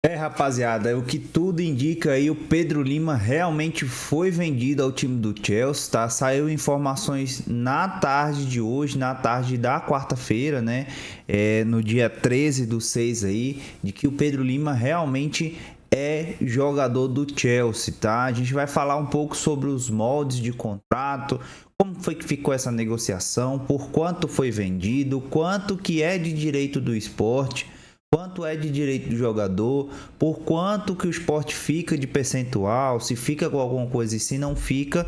Rapaziada, o que tudo indica aí, o Pedro Lima realmente foi vendido ao time do Chelsea, tá? Saiu informações na tarde de hoje, na tarde da quarta-feira, né? No dia 13 do 6 aí, de que o Pedro Lima realmente é jogador do Chelsea, tá? A gente vai falar um pouco sobre os moldes de contrato, como foi que ficou essa negociação, por quanto foi vendido, quanto que é de direito do esporte, quanto é de direito do jogador, por quanto que o esporte fica de percentual, se fica com alguma coisa e se não fica.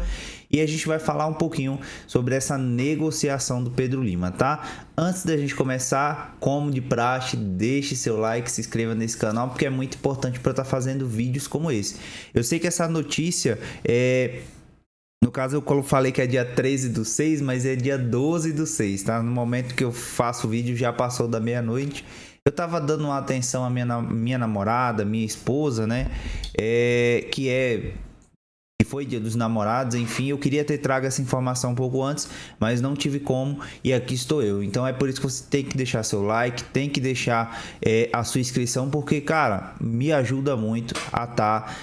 E a gente vai falar um pouquinho sobre essa negociação do Pedro Lima, tá? Antes da gente começar, como de praxe, deixe seu like, se inscreva nesse canal, porque é muito importante para eu estar fazendo vídeos como esse. Eu sei que essa notícia é... No caso, eu falei que é dia 13 do 6, mas é dia 12 do 6, tá? No momento que eu faço o vídeo, já passou da meia-noite. Eu tava dando uma atenção à minha namorada, minha esposa, né? Que foi dia dos namorados, enfim, eu queria ter trago essa informação um pouco antes, mas não tive como, e aqui estou eu. Então é por isso que você tem que deixar seu like, tem que deixar a sua inscrição, porque, cara, me ajuda muito a estar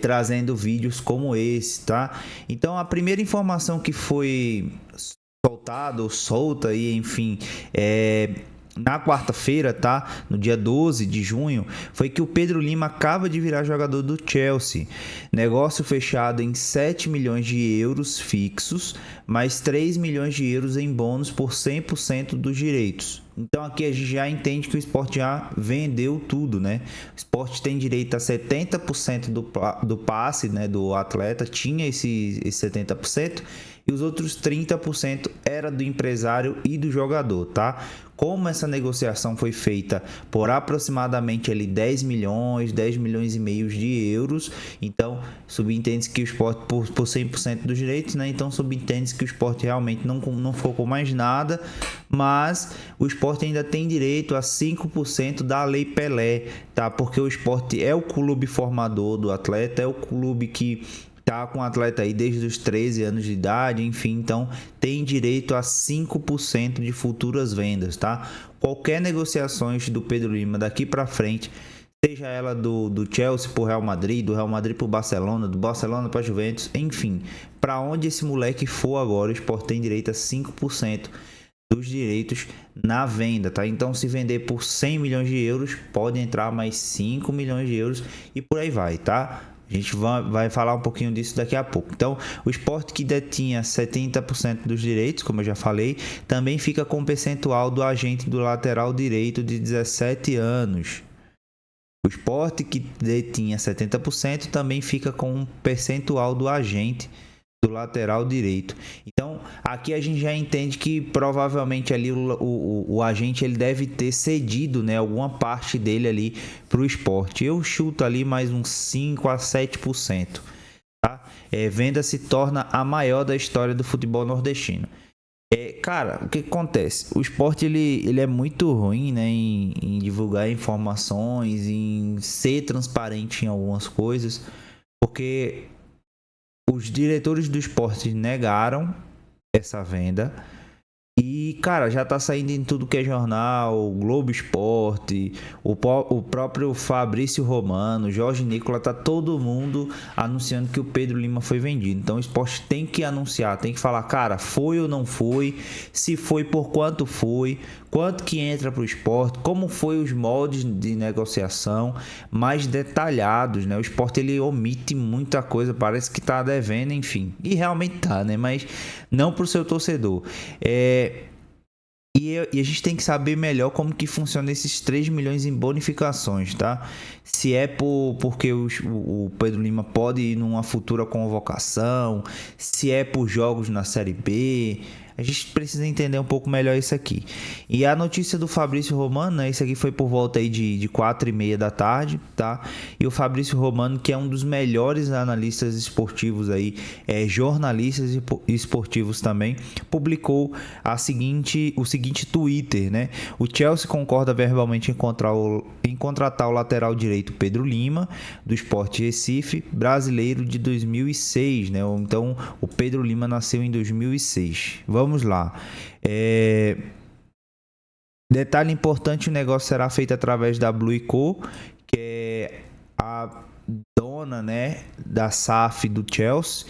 trazendo vídeos como esse, tá? Então a primeira informação que foi solta aí, enfim, na quarta-feira, tá? No dia 12 de junho, foi que o Pedro Lima acaba de virar jogador do Chelsea. Negócio fechado em 7 milhões de euros fixos, mais 3 milhões de euros em bônus por 100% dos direitos. Então aqui a gente já entende que o esporte já vendeu tudo, né? O esporte tem direito a 70% do passe, né, do atleta, tinha esse 70%, e os outros 30% era do empresário e do jogador, tá? Como essa negociação foi feita por aproximadamente ali 10 milhões e meio de euros, então subentende-se que o esporte por 100% dos direitos, né? Então subentende-se que o esporte realmente não ficou com mais nada, mas o esporte ainda tem direito a 5% da Lei Pelé, tá? Porque o esporte é o clube formador do atleta, é o clube que tá com o atleta aí desde os 13 anos de idade, enfim, então tem direito a 5% de futuras vendas, tá? Qualquer negociações do Pedro Lima daqui para frente, seja ela do Chelsea pro Real Madrid, do Real Madrid pro Barcelona, do Barcelona para Juventus, enfim, para onde esse moleque for agora, o Sport tem direito a 5% dos direitos na venda, tá? Então, se vender por 100 milhões de euros, pode entrar mais 5 milhões de euros e por aí vai, tá? A gente vai falar um pouquinho disso daqui a pouco. Então, o esporte que detinha 70% dos direitos, como eu já falei, também fica com o percentual do agente do lateral direito de 17 anos. O esporte que detinha 70% também fica com um percentual do agente do lateral direito. Então, aqui a gente já entende que provavelmente ali o agente ele deve ter cedido, né, alguma parte dele ali para o esporte. Eu chuto ali mais uns 5 a 7%. Tá? Venda se torna a maior da história do futebol nordestino. Cara, o que acontece? O esporte ele é muito ruim, né, em divulgar informações, em ser transparente em algumas coisas, porque os diretores do esporte negaram essa venda. E, cara, já tá saindo em tudo que é jornal, Globo Esporte, o próprio Fabrício Romano, Jorge Nicola, tá todo mundo anunciando que o Pedro Lima foi vendido. Então o esporte tem que anunciar, tem que falar, cara, foi ou não foi, se foi, por quanto foi, quanto que entra pro esporte, como foi os moldes de negociação, mais detalhados, né? O esporte ele omite muita coisa, parece que tá devendo, enfim. E realmente tá, né? Mas não pro seu torcedor. E a gente tem que saber melhor como que funciona esses 3 milhões em bonificações, tá? Se é porque o Pedro Lima pode ir numa futura convocação, se é por jogos na Série B. A gente precisa entender um pouco melhor isso aqui. E a notícia do Fabrício Romano, né? Isso aqui foi por volta aí de 4h30 da tarde, tá? E o Fabrício Romano, que é um dos melhores analistas esportivos aí, jornalistas esportivos também, publicou o seguinte Twitter, né? O Chelsea concorda verbalmente em contratar o lateral direito Pedro Lima, do Sport Recife, brasileiro de 2006, né? Então, o Pedro Lima nasceu em 2006. Vamos lá. Detalhe importante, o negócio será feito através da Blue Co, que é a dona, né, da SAF do Chelsea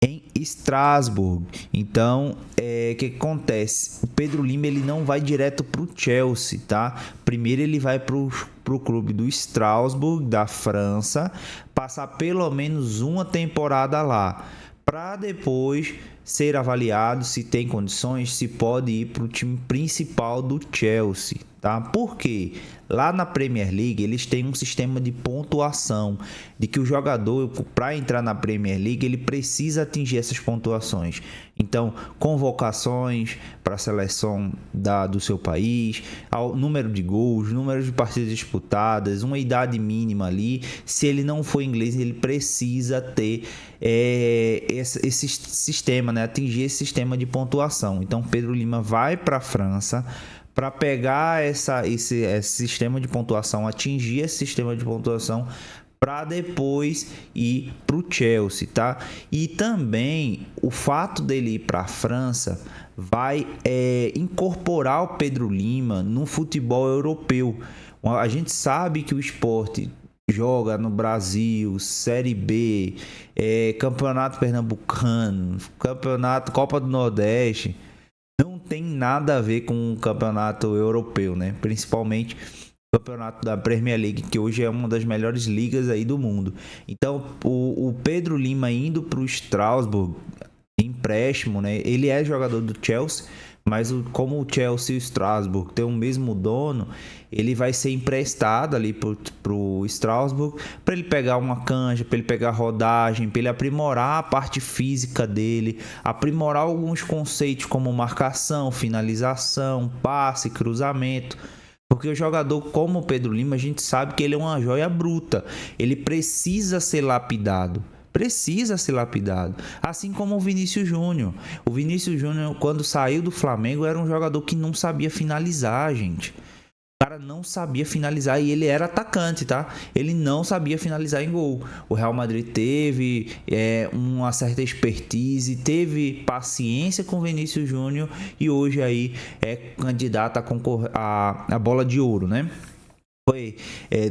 em Estrasburgo. Então, o que acontece? O Pedro Lima ele não vai direto para o Chelsea, tá? Primeiro ele vai para o clube do Strasbourg, da França, passar pelo menos uma temporada lá, para depois ser avaliado se tem condições, se pode ir para o time principal do Chelsea, tá? Por quê? Lá na Premier League eles têm um sistema de pontuação, de que o jogador, para entrar na Premier League, ele precisa atingir essas pontuações. Então, convocações para a seleção do seu país, número de gols, número de partidas disputadas, uma idade mínima ali. Se ele não for inglês, ele precisa ter esse sistema, né? Atingir esse sistema de pontuação. Então, Pedro Lima vai para a França para pegar esse sistema de pontuação, atingir esse sistema de pontuação, para depois ir para o Chelsea, tá? E também o fato dele ir para a França vai incorporar o Pedro Lima no futebol europeu. A gente sabe que o Sport joga no Brasil, Série B, Campeonato Pernambucano, Campeonato Copa do Nordeste. Não tem nada a ver com o campeonato europeu, né? Principalmente o campeonato da Premier League, que hoje é uma das melhores ligas aí do mundo. Então, o Pedro Lima indo para o Strasbourg, empréstimo, né? Ele é jogador do Chelsea, mas como o Chelsea e o Strasbourg têm o mesmo dono, ele vai ser emprestado ali pro Strasbourg para ele pegar uma canja, para ele pegar rodagem, para ele aprimorar a parte física dele, aprimorar alguns conceitos como marcação, finalização, passe, cruzamento. Porque o jogador como o Pedro Lima, a gente sabe que ele é uma joia bruta. Ele precisa ser lapidado. Precisa ser lapidado. Assim como o Vinícius Júnior. O Vinícius Júnior, quando saiu do Flamengo, era um jogador que não sabia finalizar, gente. O cara não sabia finalizar e ele era atacante, tá? Ele não sabia finalizar em gol. O Real Madrid teve uma certa expertise, teve paciência com o Vinícius Júnior e hoje aí é candidato a bola de ouro, né? Foi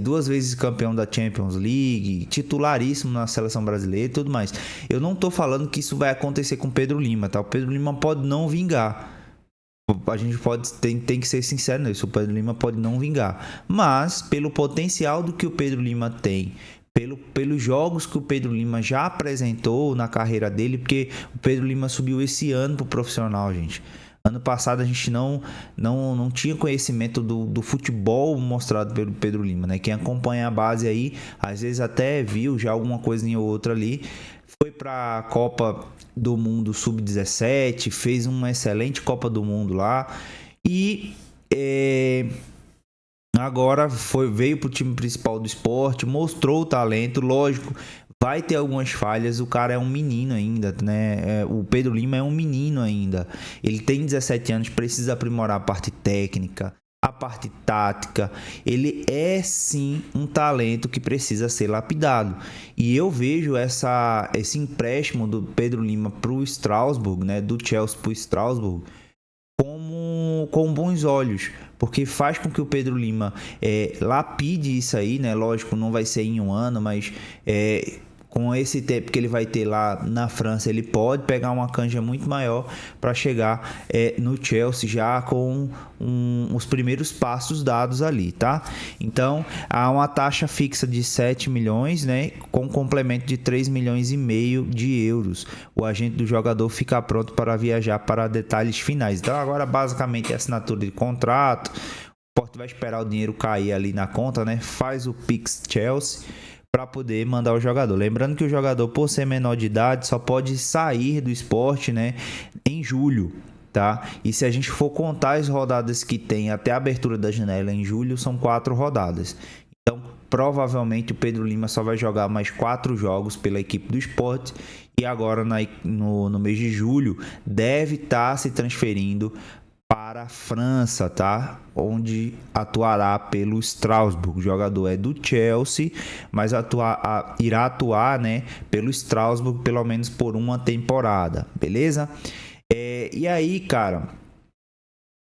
2 vezes campeão da Champions League, titularíssimo na seleção brasileira e tudo mais. Eu não tô falando que isso vai acontecer com o Pedro Lima, tá? O Pedro Lima pode não vingar. A gente tem que ser sincero nisso. O Pedro Lima pode não vingar. Mas, pelo potencial do que o Pedro Lima tem, pelos jogos que o Pedro Lima já apresentou na carreira dele, porque o Pedro Lima subiu esse ano pro profissional, gente. Ano passado a gente não tinha conhecimento do futebol mostrado pelo Pedro Lima, né? Quem acompanha a base aí, às vezes até viu já alguma coisinha ou outra ali. Foi para a Copa do Mundo Sub-17, fez uma excelente Copa do Mundo lá e agora veio para o time principal do Sport, mostrou o talento, lógico. Vai ter algumas falhas, o cara é um menino ainda, né? O Pedro Lima é um menino ainda. Ele tem 17 anos, precisa aprimorar a parte técnica, a parte tática. Ele é sim um talento que precisa ser lapidado. E eu vejo esse empréstimo do Pedro Lima para o Strasbourg, né? Do Chelsea para o Strasbourg, com bons olhos, porque faz com que o Pedro Lima lapide isso aí, né? Lógico, não vai ser em um ano, mas com esse tempo que ele vai ter lá na França, ele pode pegar uma canja muito maior para chegar no Chelsea já com os primeiros passos dados ali, tá? Então, há uma taxa fixa de 7 milhões, né? Com complemento de 3 milhões e meio de euros. O agente do jogador fica pronto para viajar para detalhes finais. Então, agora, basicamente, é assinatura de contrato. O Sport vai esperar o dinheiro cair ali na conta, né? Faz o Pix Chelsea para poder mandar o jogador. Lembrando que o jogador, por ser menor de idade, só pode sair do Sport, né, em julho, tá? E se a gente for contar as rodadas que tem até a abertura da janela em julho, são 4 rodadas. Então, provavelmente o Pedro Lima só vai jogar mais 4 jogos pela equipe do Sport e agora no mês de julho deve estar se transferindo para a França, tá? Onde atuará pelo Strasbourg. O jogador é do Chelsea, mas irá atuar, né, pelo Strasbourg pelo menos por uma temporada, beleza? E aí, cara,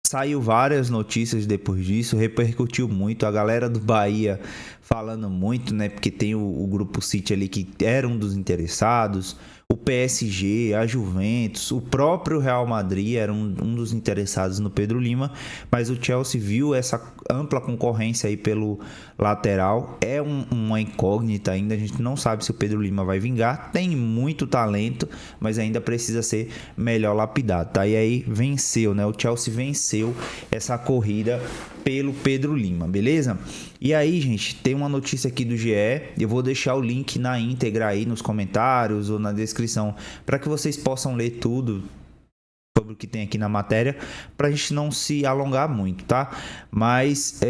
Saiu várias notícias depois disso, repercutiu muito, a galera do Bahia falando muito, né? Porque tem o Grupo City ali que era um dos interessados, o PSG, a Juventus, o próprio Real Madrid era um dos interessados no Pedro Lima, mas o Chelsea viu essa ampla concorrência aí pelo lateral, é uma incógnita ainda, a gente não sabe se o Pedro Lima vai vingar, tem muito talento, mas ainda precisa ser melhor lapidado, tá? E aí venceu, né? O Chelsea venceu essa corrida pelo Pedro Lima, beleza? E aí, gente, tem uma notícia aqui do GE, eu vou deixar o link na íntegra aí nos comentários ou na descrição para que vocês possam ler tudo sobre o que tem aqui na matéria, para a gente não se alongar muito, tá? Mas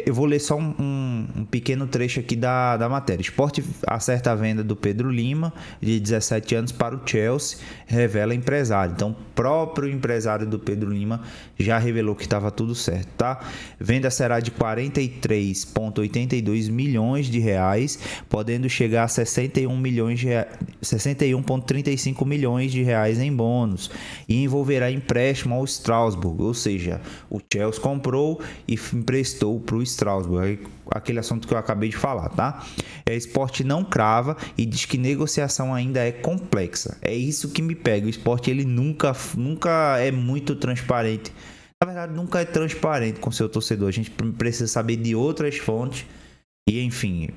eu vou ler só um pequeno trecho aqui da matéria. Sport acerta a venda do Pedro Lima, de 17 anos, para o Chelsea, revela empresário. Então, o próprio empresário do Pedro Lima já revelou que estava tudo certo, tá? Venda será de 43,82 milhões de reais, podendo chegar a 61,35 milhões de reais em bônus, e envolverá empréstimo ao Strasbourg, ou seja, o Chelsea comprou e emprestou para o Strasbourg, aquele assunto que eu acabei de falar, tá? A Sport não crava e diz que negociação ainda é complexa. É isso que me pega. O Sport ele nunca é muito transparente. Na verdade, nunca é transparente com seu torcedor. A gente precisa saber de outras fontes. E, enfim,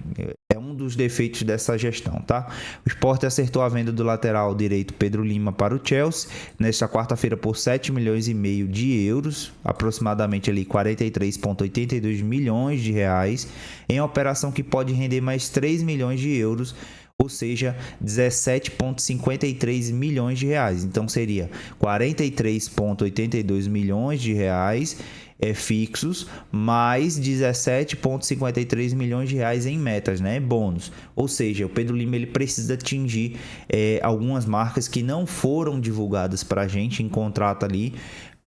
é um dos defeitos dessa gestão, tá? O Sport acertou a venda do lateral direito Pedro Lima para o Chelsea nesta quarta-feira por 7 milhões e meio de euros, aproximadamente ali 43,82 milhões de reais, em operação que pode render mais 3 milhões de euros, ou seja, 17,53 milhões de reais. Então seria 43,82 milhões de reais fixos, mais 17,53 milhões de reais em metas, né? Bônus. Ou seja, o Pedro Lima ele precisa atingir algumas marcas que não foram divulgadas para a gente em contrato ali,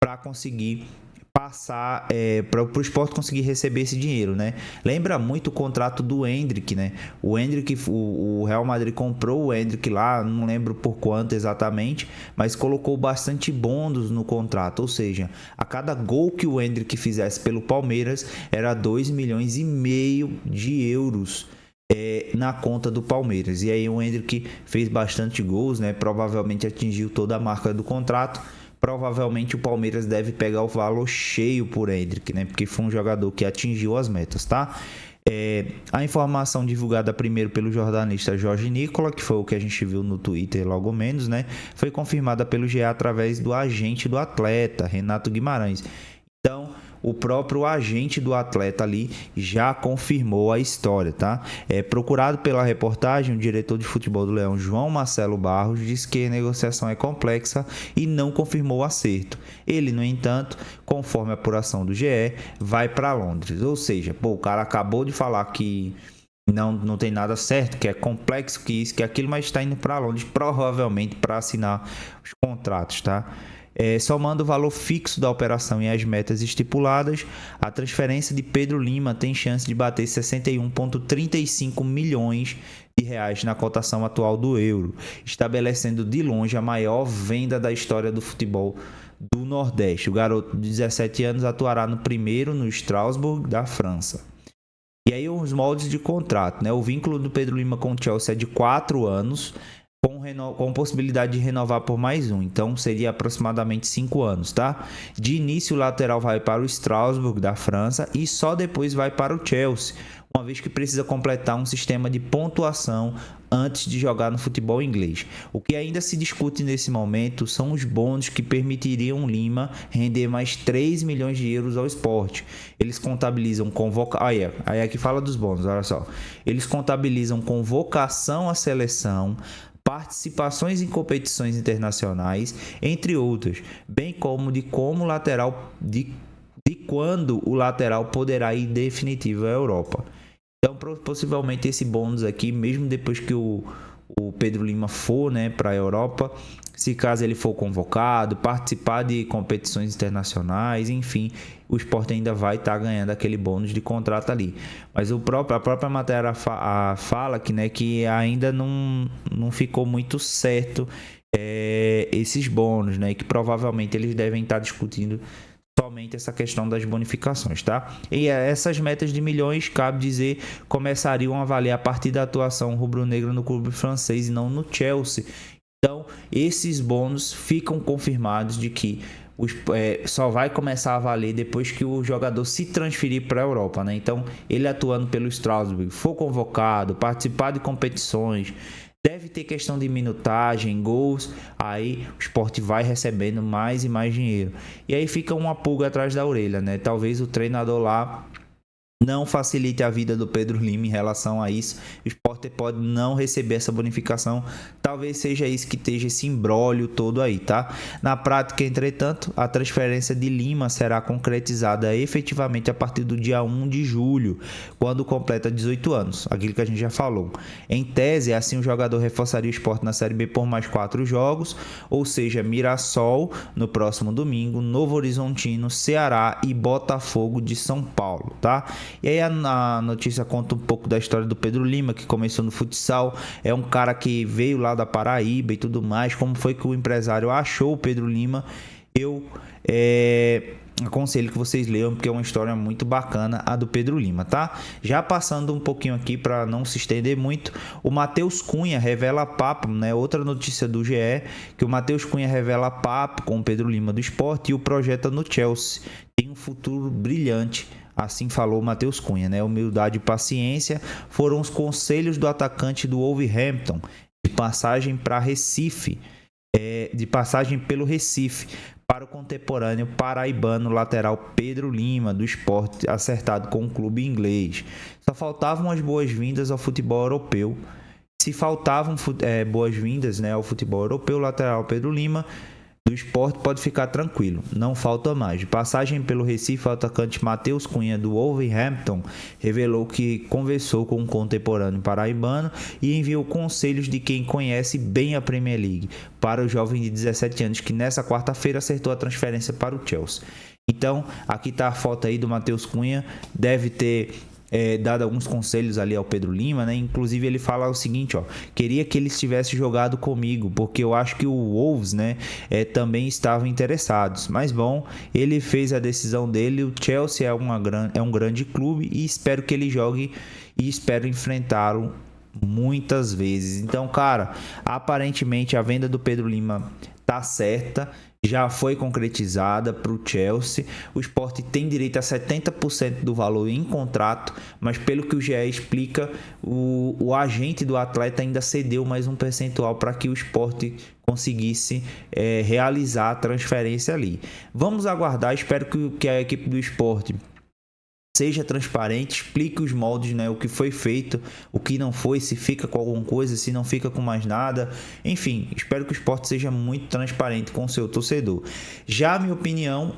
para conseguir passar para o Sport conseguir receber esse dinheiro, né? Lembra muito o contrato do Endrick, né? O Endrick, o Real Madrid comprou o Endrick lá, não lembro por quanto exatamente, mas colocou bastante bônus no contrato, ou seja, a cada gol que o Endrick fizesse pelo Palmeiras era 2,5 milhões de euros na conta do Palmeiras. E aí o Endrick fez bastante gols, né? Provavelmente atingiu toda a marca do contrato. Provavelmente o Palmeiras deve pegar o valor cheio por Endrick, né? Porque foi um jogador que atingiu as metas, tá? A informação divulgada primeiro pelo jornalista Jorge Nicola, que foi o que a gente viu no Twitter logo menos, né? Foi confirmada pelo GE através do agente do atleta, Renato Guimarães. Então, o próprio agente do atleta ali já confirmou a história, tá? Procurado pela reportagem, o diretor de futebol do Leão, João Marcelo Barros, disse que a negociação é complexa e não confirmou o acerto. Ele, no entanto, conforme a apuração do GE, vai para Londres. Ou seja, o cara acabou de falar que não tem nada certo, que é complexo, que isso, que aquilo, mas está indo para Londres, provavelmente para assinar os contratos, tá? Somando o valor fixo da operação e as metas estipuladas, a transferência de Pedro Lima tem chance de bater 61,35 milhões de reais na cotação atual do euro, estabelecendo de longe a maior venda da história do futebol do Nordeste. O garoto de 17 anos atuará no primeiro no Strasbourg da França. E aí os moldes de contrato, né? O vínculo do Pedro Lima com o Chelsea é de 4 anos, com possibilidade de renovar por mais um, então seria aproximadamente 5 anos, tá? De início o lateral vai para o Strasbourg da França e só depois vai para o Chelsea, uma vez que precisa completar um sistema de pontuação antes de jogar no futebol inglês. O que ainda se discute nesse momento são os bônus que permitiriam Lima render mais 3 milhões de euros ao Sport. Eles contabilizam aí aqui fala dos bônus, olha só. Eles contabilizam convocação à seleção, participações em competições internacionais, entre outras, bem como de quando o lateral poderá ir definitivo à Europa. Então, possivelmente esse bônus aqui, mesmo depois que o Pedro Lima for, né, para a Europa, se caso ele for convocado, participar de competições internacionais, enfim, o Sport ainda vai estar ganhando aquele bônus de contrato ali. Mas a própria matéria fala que, né, que ainda não ficou muito certo esses bônus, né, que provavelmente eles devem estar discutindo somente essa questão das bonificações, tá? E essas metas de milhões, cabe dizer, começariam a valer a partir da atuação rubro-negra no clube francês e não no Chelsea. Então, esses bônus ficam confirmados de que só vai começar a valer depois que o jogador se transferir para a Europa, né? Então, ele atuando pelo Strasbourg, for convocado, participar de competições, deve ter questão de minutagem, gols, aí o Sport vai recebendo mais e mais dinheiro. E aí fica uma pulga atrás da orelha, né? Talvez o treinador lá não facilite a vida do Pedro Lima em relação a isso. O Sport pode não receber essa bonificação. Talvez seja isso que esteja esse imbróglio todo aí, tá? Na prática, entretanto, a transferência de Lima será concretizada efetivamente a partir do dia 1 de julho, quando completa 18 anos, aquilo que a gente já falou. Em tese, assim o jogador reforçaria o Sport na Série B por mais 4 jogos, ou seja, Mirassol no próximo domingo, Novo Horizontino, Ceará e Botafogo de São Paulo, tá? E aí a notícia conta um pouco da história do Pedro Lima, que começou no futsal, é um cara que veio lá da Paraíba e tudo mais. Como foi que o empresário achou o Pedro Lima? Eu aconselho que vocês leiam, porque é uma história muito bacana a do Pedro Lima, tá? Já passando um pouquinho aqui para não se estender muito, o Matheus Cunha revela papo, né? Outra notícia do GE, que o Matheus Cunha revela papo com o Pedro Lima do Sport e o projeta no Chelsea. Tem um futuro brilhante. Assim falou Matheus Cunha, né? Humildade e paciência foram os conselhos do atacante do Wolverhampton, de passagem para Recife, de passagem pelo Recife, para o contemporâneo paraibano lateral Pedro Lima, do Sport, acertado com o clube inglês. Só faltavam as boas-vindas ao futebol europeu. Se faltavam boas-vindas, né, ao futebol europeu, o lateral Pedro Lima do Sport pode ficar tranquilo, não falta mais. De passagem pelo Recife, o atacante Matheus Cunha do Wolverhampton revelou que conversou com um contemporâneo paraibano e enviou conselhos de quem conhece bem a Premier League para o jovem de 17 anos que nessa quarta-feira acertou a transferência para o Chelsea. Então, aqui está a foto aí do Matheus Cunha, deve ter dado alguns conselhos ali ao Pedro Lima, né? Inclusive ele fala o seguinte, ó: queria que ele tivesse jogado comigo, porque eu acho que o Wolves, né, também estavam interessados, mas bom, ele fez a decisão dele. O Chelsea é um grande clube e espero que ele jogue e espero enfrentá-lo muitas vezes. Então, cara, aparentemente a venda do Pedro Lima tá certa, já foi concretizada para o Chelsea. O Sport tem direito a 70% do valor em contrato, mas pelo que o GE explica, o agente do atleta ainda cedeu mais um percentual para que o Sport conseguisse realizar a transferência ali. Vamos aguardar, espero que a equipe do Sport seja transparente, explique os moldes, né, o que foi feito, o que não foi, se fica com alguma coisa, se não fica com mais nada. Enfim, espero que o Sport seja muito transparente com o seu torcedor. Já a minha opinião,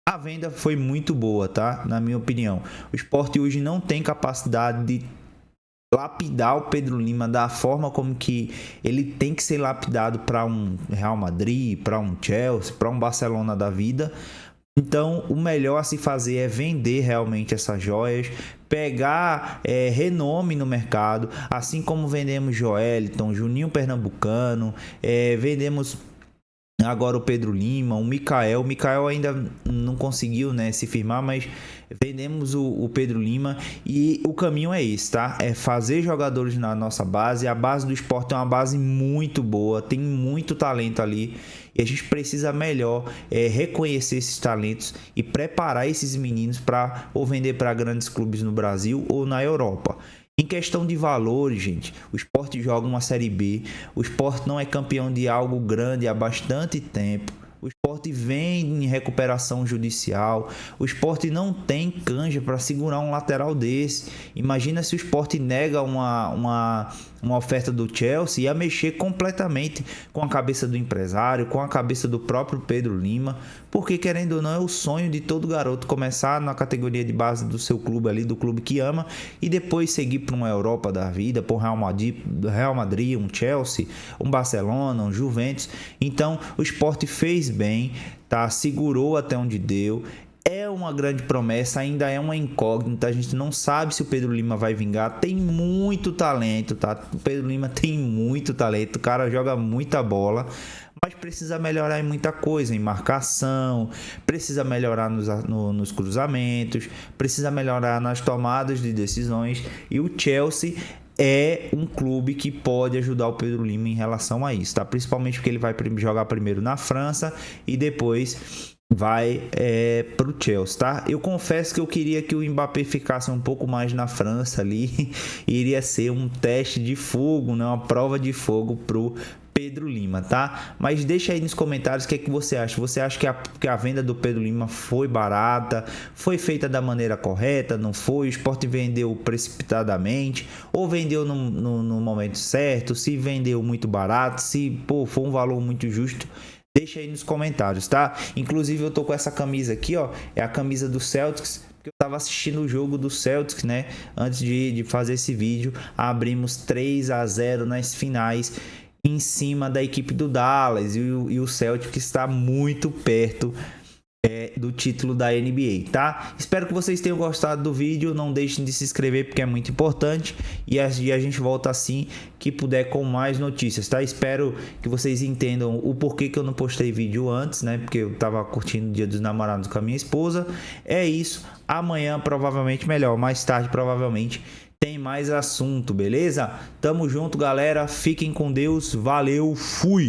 a venda foi muito boa, tá? Na minha opinião, o Sport hoje não tem capacidade de lapidar o Pedro Lima da forma como que ele tem que ser lapidado para um Real Madrid, para um Chelsea, para um Barcelona da vida. Então, o melhor a se fazer é vender realmente essas joias, pegar renome no mercado, assim como vendemos Joeliton, Juninho Pernambucano, vendemos agora o Pedro Lima, o Mikael. O Mikael ainda não conseguiu, né, se firmar, mas vendemos o Pedro Lima e o caminho é esse, tá? É fazer jogadores na nossa base. A base do Sport é uma base muito boa, tem muito talento ali e a gente precisa melhor reconhecer esses talentos e preparar esses meninos para ou vender para grandes clubes no Brasil ou na Europa. Em questão de valores, gente, o Sport joga uma Série B, o Sport não é campeão de algo grande há bastante tempo. O Sport vem em recuperação judicial. O Sport não tem canja para segurar um lateral desse. Imagina se o Sport nega uma oferta do Chelsea, ia mexer completamente com a cabeça do empresário, com a cabeça do próprio Pedro Lima, porque querendo ou não é o sonho de todo garoto começar na categoria de base do seu clube ali, do clube que ama, e depois seguir para uma Europa da vida, para um Real Madrid, um Chelsea, um Barcelona, um Juventus. Então o Sport fez bem, tá? Segurou até onde deu. É uma grande promessa, ainda é uma incógnita, a gente não sabe se o Pedro Lima vai vingar. Tem muito talento, tá? O Pedro Lima tem muito talento, o cara joga muita bola, mas precisa melhorar em muita coisa, em marcação, precisa melhorar nos cruzamentos, precisa melhorar nas tomadas de decisões, e o Chelsea é um clube que pode ajudar o Pedro Lima em relação a isso, tá? Principalmente porque ele vai jogar primeiro na França e depois vai para o Chelsea, tá? Eu confesso que eu queria que o Mbappé ficasse um pouco mais na França ali, iria ser um teste de fogo, né? Uma prova de fogo pro Pedro Lima, tá? Mas deixa aí nos comentários o que é que você acha. Você acha que a venda do Pedro Lima foi barata? Foi feita da maneira correta? Não foi? O Sport vendeu precipitadamente? Ou vendeu no momento certo? Se vendeu muito barato? Se foi um valor muito justo? Deixa aí nos comentários, tá? Inclusive eu tô com essa camisa aqui, ó. É a camisa do Celtics. Eu tava assistindo o jogo do Celtics, né? Antes de fazer esse vídeo. Abrimos 3-0 nas finais, em cima da equipe do Dallas, e o Celtic está muito perto do título da NBA, tá? Espero que vocês tenham gostado do vídeo, não deixem de se inscrever porque é muito importante, e a gente volta assim que puder com mais notícias, tá? Espero que vocês entendam o porquê que eu não postei vídeo antes, né? Porque eu tava curtindo o Dia dos Namorados com a minha esposa. É isso, amanhã provavelmente melhor, mais tarde provavelmente tem mais assunto, beleza? Tamo junto, galera. Fiquem com Deus. Valeu, fui!